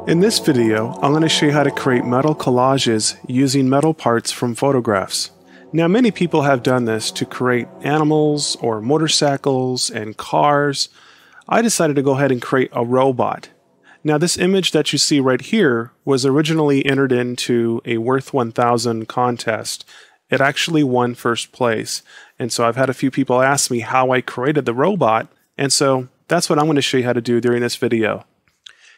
In this video, I'm going to show you how to create metal collages using metal parts from photographs. Now, many people have done this to create animals or motorcycles and cars. I decided to go ahead and create a robot. Now, this image that you see right here was originally entered into a Worth 1000 contest. It actually won first place. And so I've had a few people ask me how I created the robot, and so that's what I'm going to show you how to do during this video.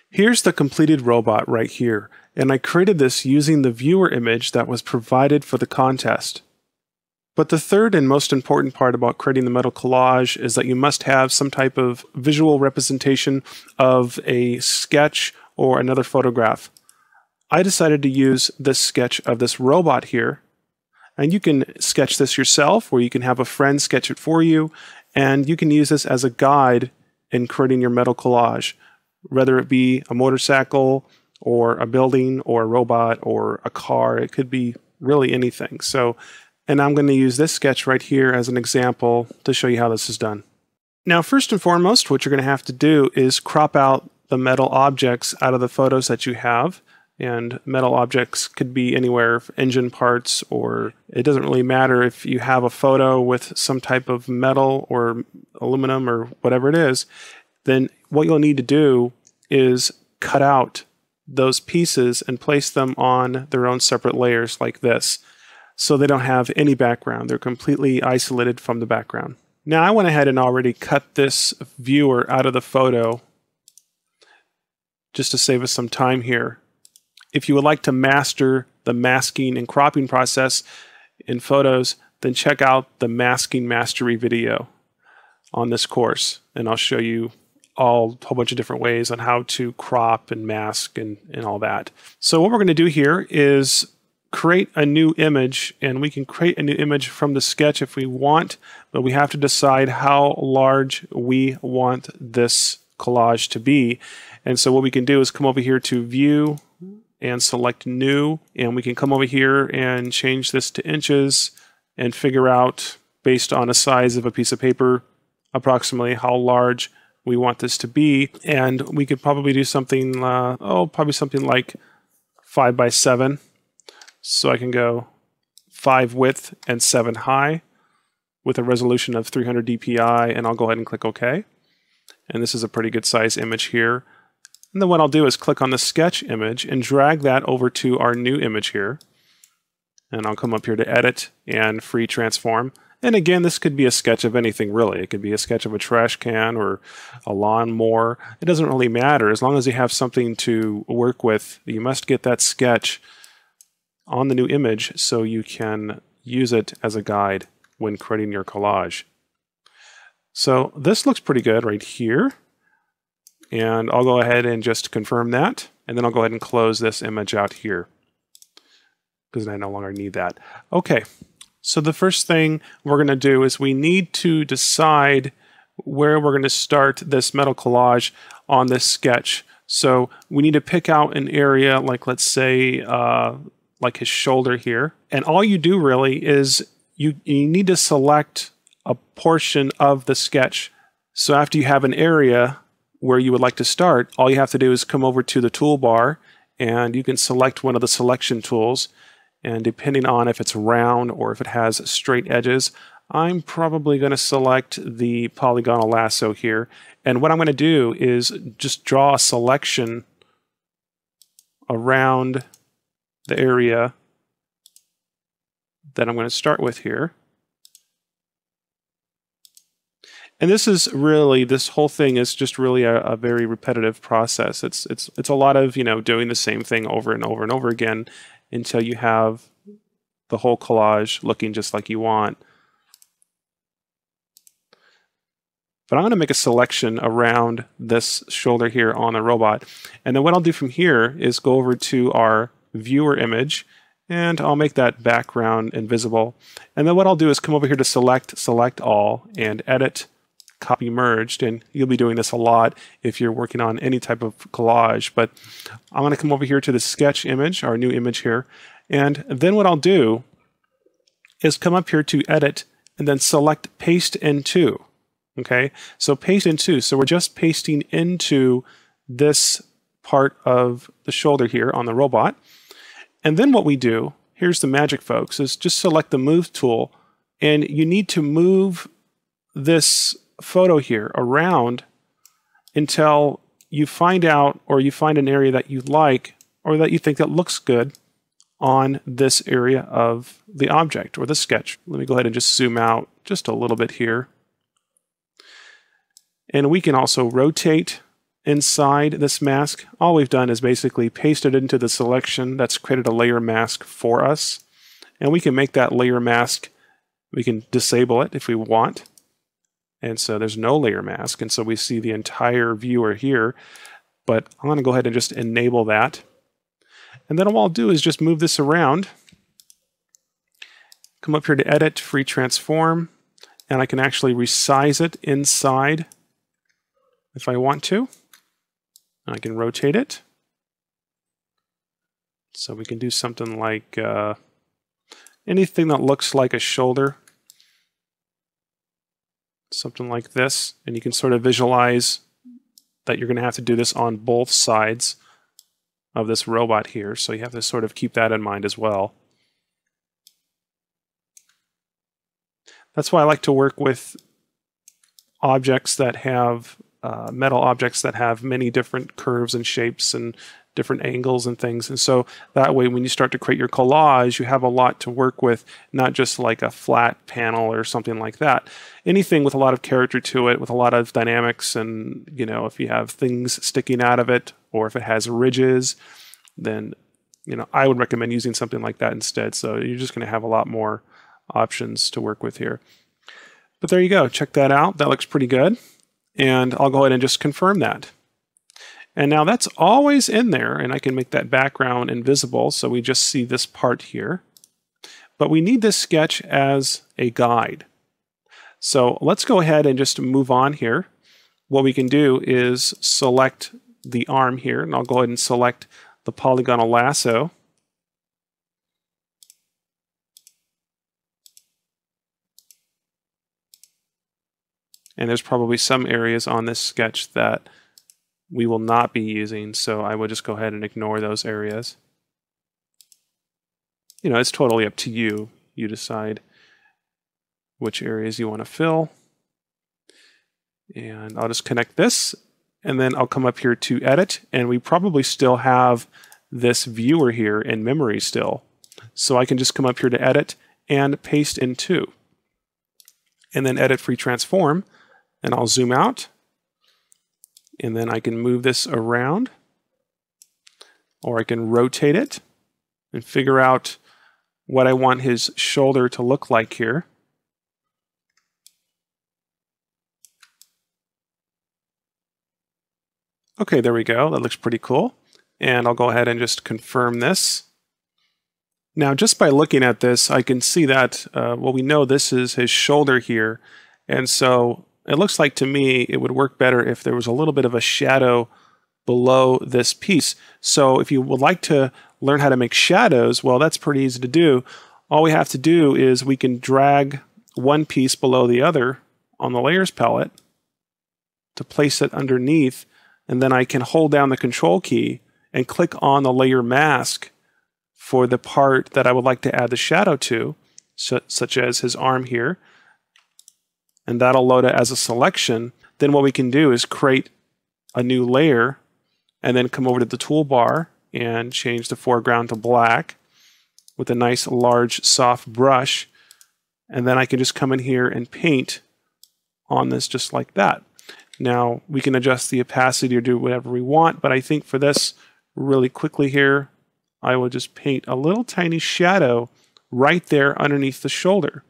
Here's the completed robot right here, and I created this using the viewer image that was provided for the contest. But the third and most important part about creating the metal collage is that you must have some type of visual representation of a sketch or another photograph. I decided to use this sketch of this robot here, and you can sketch this yourself or you can have a friend sketch it for you, and you can use this as a guide in creating your metal collage. Whether it be a motorcycle or a building or a robot or a car, it could be really anything. And I'm going to use this sketch right here as an example to show you how this is done. Now, first and foremost, what you're going to have to do is crop out the metal objects out of the photos that you have. And metal objects could be anywhere, engine parts, or it doesn't really matter if you have a photo with some type of metal or aluminum or whatever it is. Then what you'll need to do is cut out those pieces and place them on their own separate layers like this, so they don't have any background. They're completely isolated from the background. Now I went ahead and already cut this viewer out of the photo just to save us some time here. If you would like to master the masking and cropping process in photos, then check out the masking mastery video on this course, and I'll show you a whole bunch of different ways on how to crop and mask and all that. So what we're going to do here is create a new image, and we can create a new image from the sketch if we want, but we have to decide how large we want this collage to be. And so what we can do is come over here to View and select New, and we can come over here and change this to inches and figure out, based on a size of a piece of paper, approximately how large we want this to be. And we could probably do something, probably something like 5 by 7. So I can go 5 width and 7 high with a resolution of 300 dpi, and I'll go ahead and click OK. And this is a pretty good size image here. And then what I'll do is click on the sketch image and drag that over to our new image here. And I'll come up here to Edit and Free Transform. And again, this could be a sketch of anything really. It could be a sketch of a trash can or a lawnmower. It doesn't really matter. As long as you have something to work with, you must get that sketch on the new image so you can use it as a guide when creating your collage. So this looks pretty good right here. And I'll go ahead and just confirm that. And then I'll go ahead and close this image out here, because I no longer need that. Okay. So the first thing we're going to do is we need to decide where we're going to start this metal collage on this sketch. So we need to pick out an area like, let's say, like his shoulder here. And all you do really is you need to select a portion of the sketch. So after you have an area where you would like to start, all you have to do is come over to the toolbar, and you can select one of the selection tools. And depending on if it's round or if it has straight edges, I'm probably going to select the polygonal lasso here. And what I'm going to do is just draw a selection around the area that I'm going to start with here. And this whole thing is just really a very repetitive process. It's a lot of, doing the same thing over and over and over again until you have the whole collage looking just like you want. But I'm going to make a selection around this shoulder here on the robot. And then what I'll do from here is go over to our viewer image, and I'll make that background invisible. And then what I'll do is come over here to select all, and edit, copy merged. And you'll be doing this a lot if you're working on any type of collage. But I'm going to come over here to the sketch image, our new image here. And then what I'll do is come up here to edit and then select paste into. Okay, so paste into. So we're just pasting into this part of the shoulder here on the robot. And then what we do, here's the magic, folks, is just select the Move tool, and you need to move this photo here around until you find out, or you find an area that you like, or that you think that looks good on this area of the object or the sketch. Let me go ahead and just zoom out just a little bit here. And we can also rotate inside this mask. All we've done is basically pasted it into the selection that's created a layer mask for us. And we can make that layer mask, we can disable it if we want. And so there's no layer mask, and so we see the entire viewer here. But I'm going to go ahead and just enable that. And then all I'll do is just move this around. Come up here to Edit, Free Transform, and I can actually resize it inside if I want to. And I can rotate it. So we can do something like anything that looks like a shoulder. Something like this, and you can sort of visualize that you're going to have to do this on both sides of this robot here, so you have to sort of keep that in mind as well. That's why I like to work with objects that have metal objects that have many different curves and shapes and different angles and things, and so that way when you start to create your collage, you have a lot to work with, not just like a flat panel or something like that. Anything with a lot of character to it, with a lot of dynamics, and you know, if you have things sticking out of it, or if it has ridges, then you know, I would recommend using something like that instead. So you're just going to have a lot more options to work with here. But there you go, check that out. That looks pretty good, and I'll go ahead and just confirm that. And now that's always in there, and I can make that background invisible so we just see this part here. But we need this sketch as a guide. So let's go ahead and just move on here. What we can do is select the arm here, and I'll go ahead and select the polygonal lasso. And there's probably some areas on this sketch that we will not be using, so I would just go ahead and ignore those areas. You know, it's totally up to you. You decide which areas you want to fill. And I'll just connect this, and then I'll come up here to Edit, and we probably still have this viewer here in memory still. So I can just come up here to Edit and paste in 2. And then Edit, Free Transform, and I'll zoom out. And then I can move this around, or I can rotate it and figure out what I want his shoulder to look like here. Okay, there we go. That looks pretty cool. And I'll go ahead and just confirm this. Now, just by looking at this, I can see that, well, we know this is his shoulder here. And so it looks like to me it would work better if there was a little bit of a shadow below this piece. So if you would like to learn how to make shadows, well, that's pretty easy to do. All we have to do is we can drag one piece below the other on the layers palette to place it underneath, and then I can hold down the control key and click on the layer mask for the part that I would like to add the shadow to, such as his arm here. And that'll load it as a selection. Then what we can do is create a new layer and then come over to the toolbar and change the foreground to black with a nice large soft brush. And then I can just come in here and paint on this just like that. Now we can adjust the opacity or do whatever we want, but I think for this really quickly here, I will just paint a little tiny shadow right there underneath the shoulder.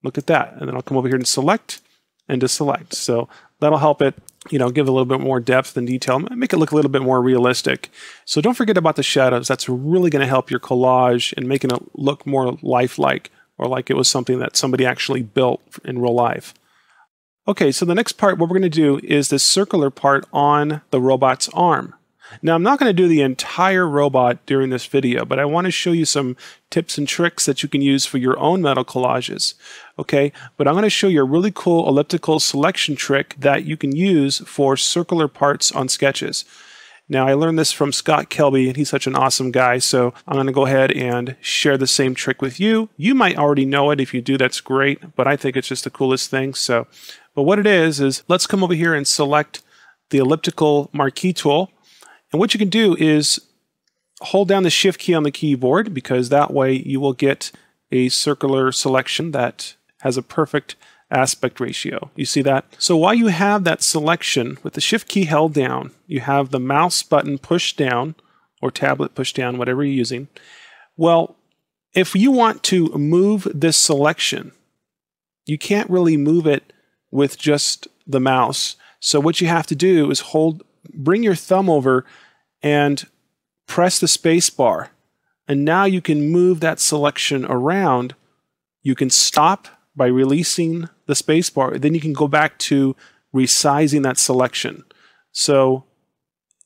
Look at that. And then I'll come over here and select and deselect. So that'll help it, you know, give a little bit more depth and detail, make it look a little bit more realistic. So don't forget about the shadows. That's really going to help your collage and making it look more lifelike, or like it was something that somebody actually built in real life. Okay, so the next part, what we're going to do is this circular part on the robot's arm. Now, I'm not going to do the entire robot during this video, but I want to show you some tips and tricks that you can use for your own metal collages. Okay, but I'm going to show you a really cool elliptical selection trick that you can use for circular parts on sketches. Now, I learned this from Scott Kelby, and he's such an awesome guy, so I'm going to go ahead and share the same trick with you. You might already know it. If you do, that's great, but I think it's just the coolest thing. But what it is let's come over here and select the elliptical marquee tool. And what you can do is hold down the Shift key on the keyboard, because that way you will get a circular selection that has a perfect aspect ratio. You see that? So while you have that selection with the Shift key held down, you have the mouse button pushed down, or tablet pushed down, whatever you're using. Well, if you want to move this selection, you can't really move it with just the mouse. So what you have to do is bring your thumb over and press the space bar. And now you can move that selection around. You can stop by releasing the space bar. Then you can go back to resizing that selection. So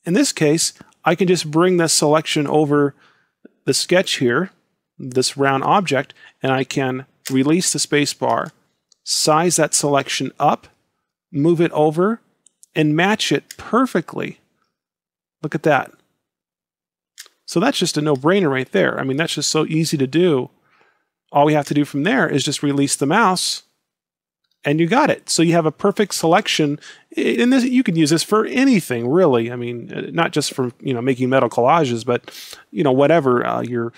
in this case, I can just bring this selection over the sketch here, this round object, and I can release the space bar, size that selection up, move it over, and match it perfectly. Look at that. So that's just a no-brainer right there. I mean, that's just so easy to do. All we have to do from there is just release the mouse, and you got it. So you have a perfect selection. And this, you can use this for anything, really. I mean, not just for making metal collages, but whatever you're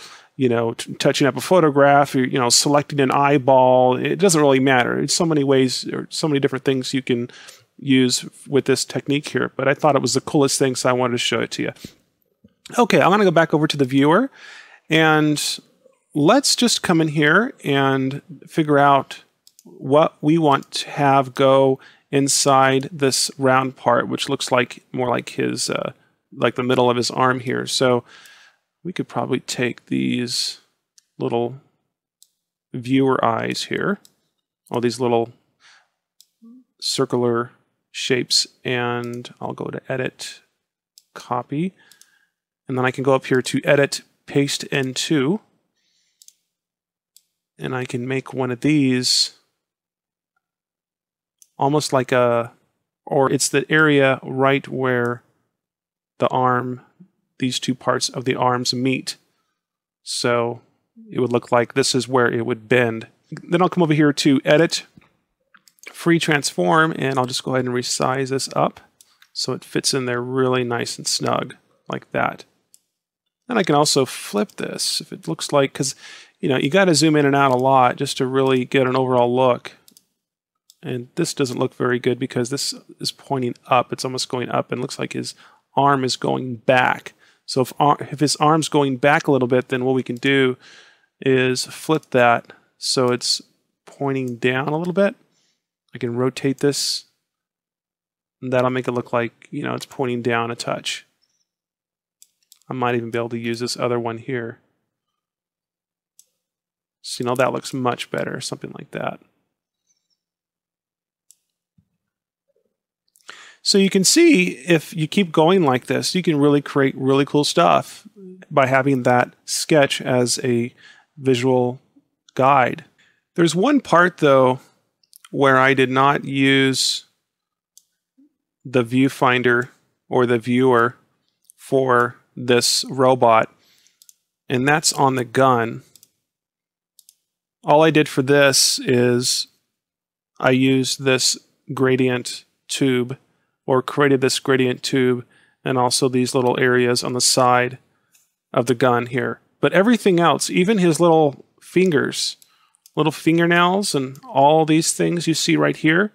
touching up a photograph, or selecting an eyeball. It doesn't really matter. There's so many ways, or so many different things you can use with this technique here. But I thought it was the coolest thing, so I wanted to show it to you. Okay, I'm going to go back over to the viewer, and let's just come in here and figure out what we want to have go inside this round part, which looks like more like his, like the middle of his arm here. So we could probably take these little viewer eyes here, all these little circular shapes, and I'll go to Edit, Copy, and then I can go up here to Edit, Paste Into, and I can make one of these almost like or it's the area right where the arm, these two parts of the arms meet. So it would look like this is where it would bend. Then I'll come over here to Edit, Free Transform, and I'll just go ahead and resize this up so it fits in there really nice and snug, like that. And I can also flip this if it looks like, because you got to zoom in and out a lot just to really get an overall look. And this doesn't look very good because this is pointing up. It's almost going up, and looks like his arm is going back. So if his arm's going back a little bit, then what we can do is flip that so it's pointing down a little bit. I can rotate this, and that'll make it look like it's pointing down a touch. I might even be able to use this other one here. So that looks much better, something like that. So you can see if you keep going like this, you can really create really cool stuff by having that sketch as a visual guide. There's one part though where I did not use the viewfinder or the viewer for this robot, and that's on the gun. All I did for this is I used this gradient tube, or created this gradient tube, and also these little areas on the side of the gun here. But everything else, even his little fingers, little fingernails, and all these things you see right here,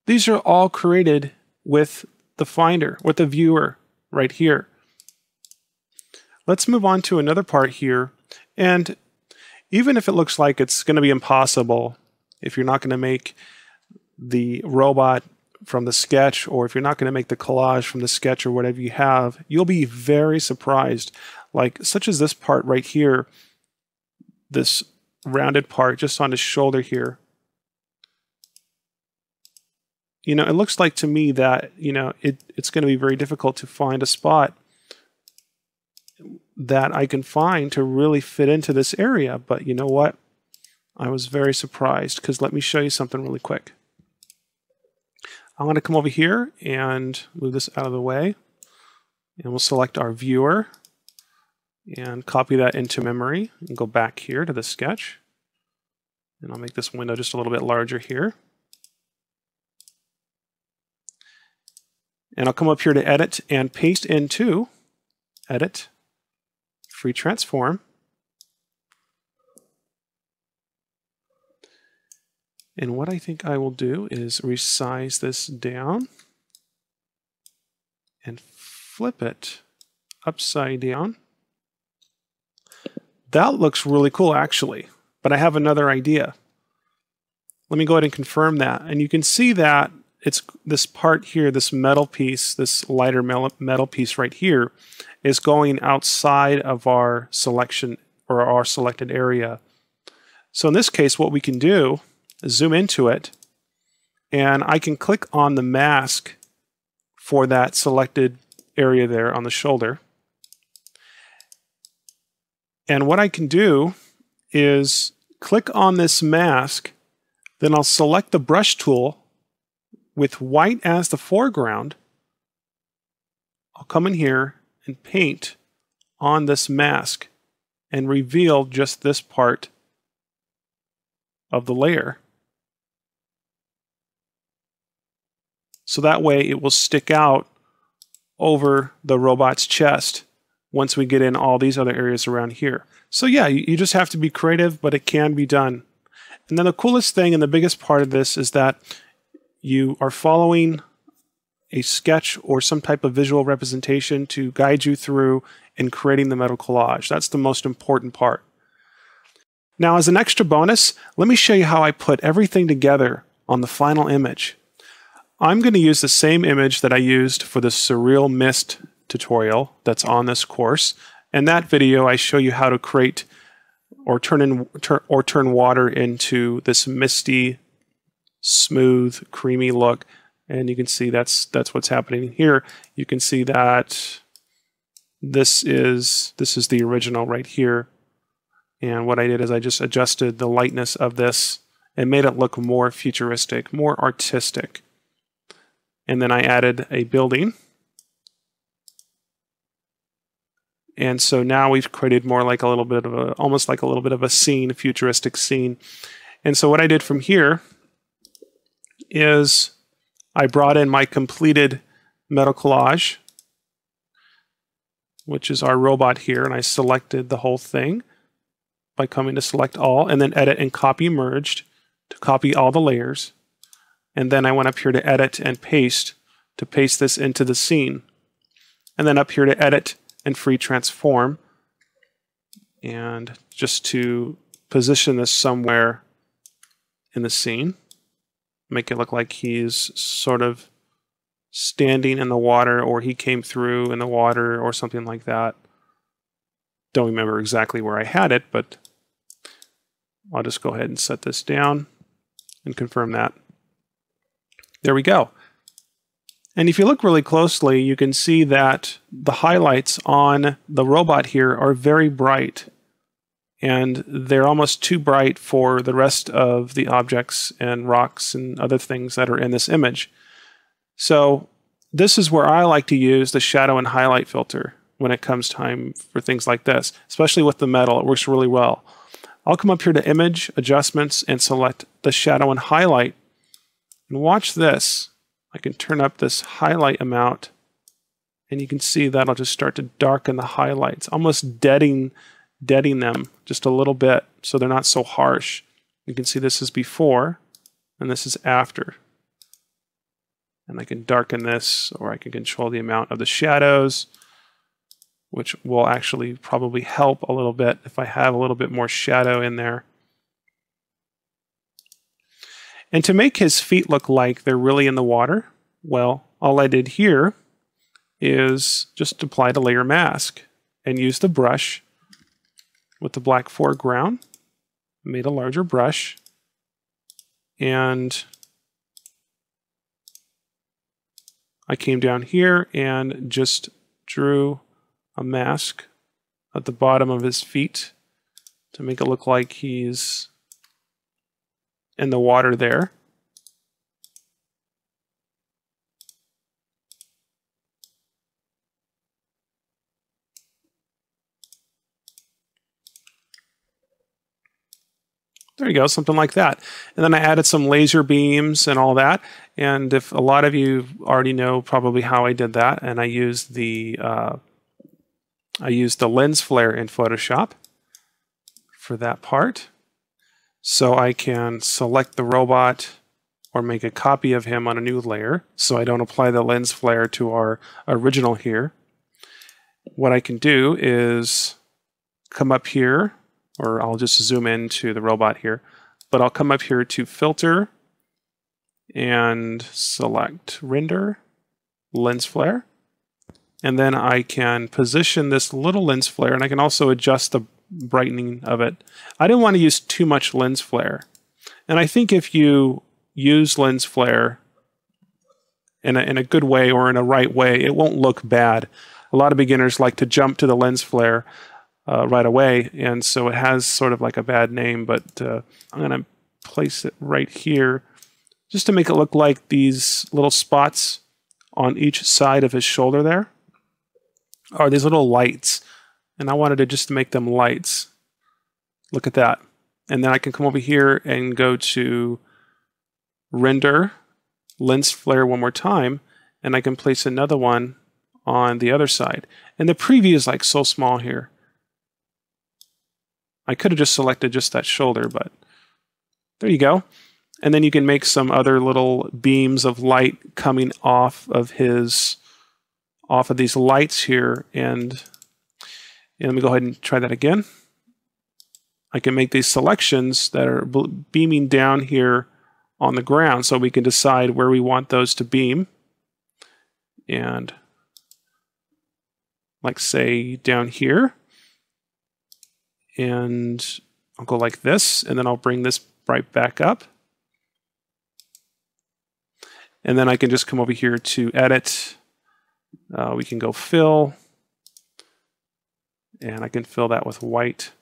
these are all created with the finder, with the viewer right here. Let's move on to another part here. And even if it looks like it's going to be impossible, if you're not going to make the robot from the sketch, or if you're not going to make the collage from the sketch or whatever you have, you'll be very surprised. Like such as this part right here, this rounded part just on his shoulder here. It looks like to me that, it's going to be very difficult to find a spot that I can find to really fit into this area. But you know what? I was very surprised, because let me show you something really quick. I'm going to come over here and move this out of the way. And we'll select our viewer and copy that into memory and go back here to the sketch. And I'll make this window just a little bit larger here. And I'll come up here to Edit and paste into Edit, Free Transform. And what I think I will do is resize this down and flip it upside down. That looks really cool, actually, but I have another idea. Let me go ahead and confirm that. And you can see that it's this part here, this metal piece, this lighter metal piece right here, is going outside of our selection or our selected area. So in this case, what we can do is zoom into it, and I can click on the mask for that selected area there on the shoulder. And what I can do is click on this mask, then I'll select the brush tool with white as the foreground. I'll come in here and paint on this mask and reveal just this part of the layer. So that way it will stick out over the robot's chest once we get in all these other areas around here. So yeah, you just have to be creative, but it can be done. And then the coolest thing and the biggest part of this is that you are following a sketch or some type of visual representation to guide you through in creating the metal collage. That's the most important part. Now, as an extra bonus, let me show you how I put everything together on the final image. I'm going to use the same image that I used for the Surreal Mist tutorial that's on this course. In that video, I show you how to create or turn water into this misty, smooth, creamy look. And you can see that's what's happening here. You can see that this is the original right here. And what I did is I just adjusted the lightness of this and made it look more futuristic, more artistic. And then I added a building. And so now we've created more like a little bit of a, almost like a little bit of a scene, a futuristic scene. And so what I did from here is I brought in my completed metal collage, which is our robot here, and I selected the whole thing by coming to select all, and then edit and copy merged to copy all the layers. And then I went up here to edit and paste to paste this into the scene. And then up here to edit and free transform. And just to position this somewhere in the scene, make it look like he's sort of standing in the water, or he came through in the water or something like that. Don't remember exactly where I had it, but I'll just go ahead and set this down and confirm that. There we go. And if you look really closely, you can see that the highlights on the robot here are very bright. And they're almost too bright for the rest of the objects and rocks and other things that are in this image. So this is where I like to use the shadow and highlight filter when it comes time for things like this, especially with the metal. It works really well. I'll come up here to Image, Adjustments, and select the shadow and highlight. And watch this. I can turn up this highlight amount, and you can see that I'll just start to darken the highlights, almost deadening them just a little bit so they're not so harsh. You can see this is before and this is after. And I can darken this, or I can control the amount of the shadows, which will actually probably help a little bit if I have a little bit more shadow in there. And to make his feet look like they're really in the water, well, all I did here is just apply the layer mask and use the brush with the black foreground. Made a larger brush, and I came down here and just drew a mask at the bottom of his feet to make it look like he's in the water there. There you go, something like that. And then I added some laser beams and all that. And if a lot of you already know probably how I did that, and I used the lens flare in Photoshop for that part. So I can select the robot or make a copy of him on a new layer so I don't apply the lens flare to our original here. What I can do is come up here, or I'll just zoom into the robot here, but I'll come up here to Filter and select Render, Lens Flare, and then I can position this little lens flare, and I can also adjust the brightening of it. I didn't want to use too much lens flare, and I think if you use lens flare in a good way or in a right way, it won't look bad. A lot of beginners like to jump to the lens flare right away, and so it has sort of like a bad name, but I'm going to place it right here just to make it look like these little spots on each side of his shoulder there are these little lights, and I wanted to just make them lights. Look at that. And then I can come over here and go to Render, Lens Flare one more time, and I can place another one on the other side. And the preview is like so small here. I could have just selected just that shoulder, but there you go. And then you can make some other little beams of light coming off of these lights here. And let me go ahead and try that again. I can make these selections that are beaming down here on the ground, so we can decide where we want those to beam. And like say down here. And I'll go like this, and then I'll bring this right back up. And then I can just come over here to Edit. We can go Fill, and I can fill that with white.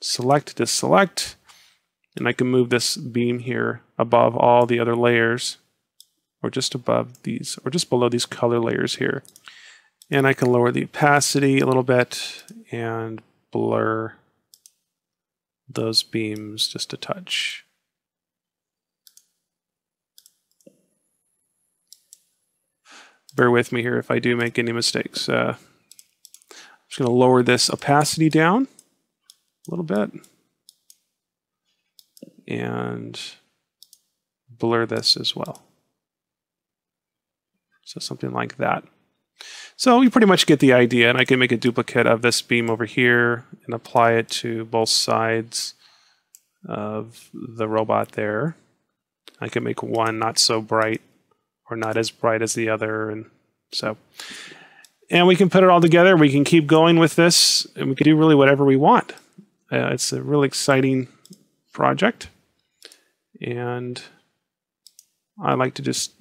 Select, deselect, and I can move this beam here above all the other layers, or just above these, or just below these color layers here. And I can lower the opacity a little bit and blur those beams just a touch. Bear with me here if I do make any mistakes. I'm just going to lower this opacity down a little bit and blur this as well. So something like that. So you pretty much get the idea, and I can make a duplicate of this beam over here and apply it to both sides of the robot there. I can make one not so bright or not as bright as the other, and we can put it all together. We can keep going with this, and we can do really whatever we want. It's a really exciting project, and I like to just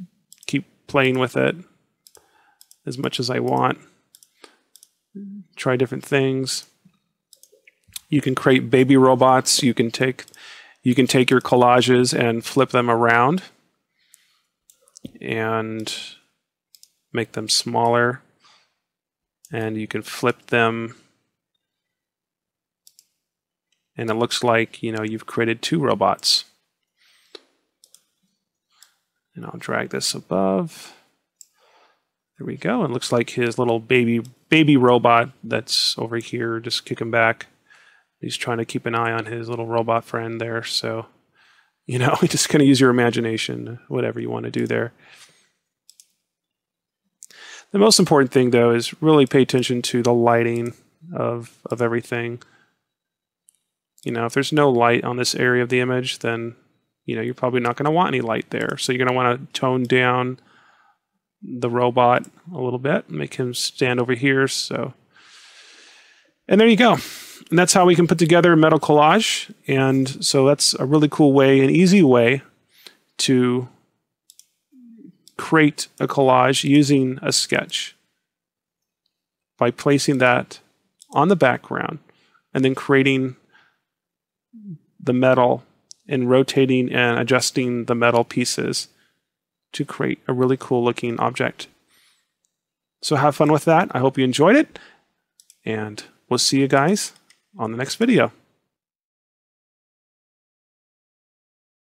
keep playing with it as much as I want. Try different things. You can create baby robots. You can take your collages and flip them around and make them smaller, and you can flip them, and it looks like, you know, you've created two robots. And I'll drag this above. There we go. It looks like his little baby robot that's over here, just kicking back. He's trying to keep an eye on his little robot friend there. So, you know, you just kind of use your imagination, whatever you want to do there. The most important thing, though, is really pay attention to the lighting of everything. You know, if there's no light on this area of the image, then, you know, you're probably not going to want any light there. So you're going to want to tone down the robot a little bit, make him stand over here. And there you go. And that's how we can put together a metal collage. And so that's a really cool way, an easy way to create a collage using a sketch by placing that on the background and then creating the metal and rotating and adjusting the metal pieces to create a really cool looking object. So have fun with that. I hope you enjoyed it, and we'll see you guys on the next video.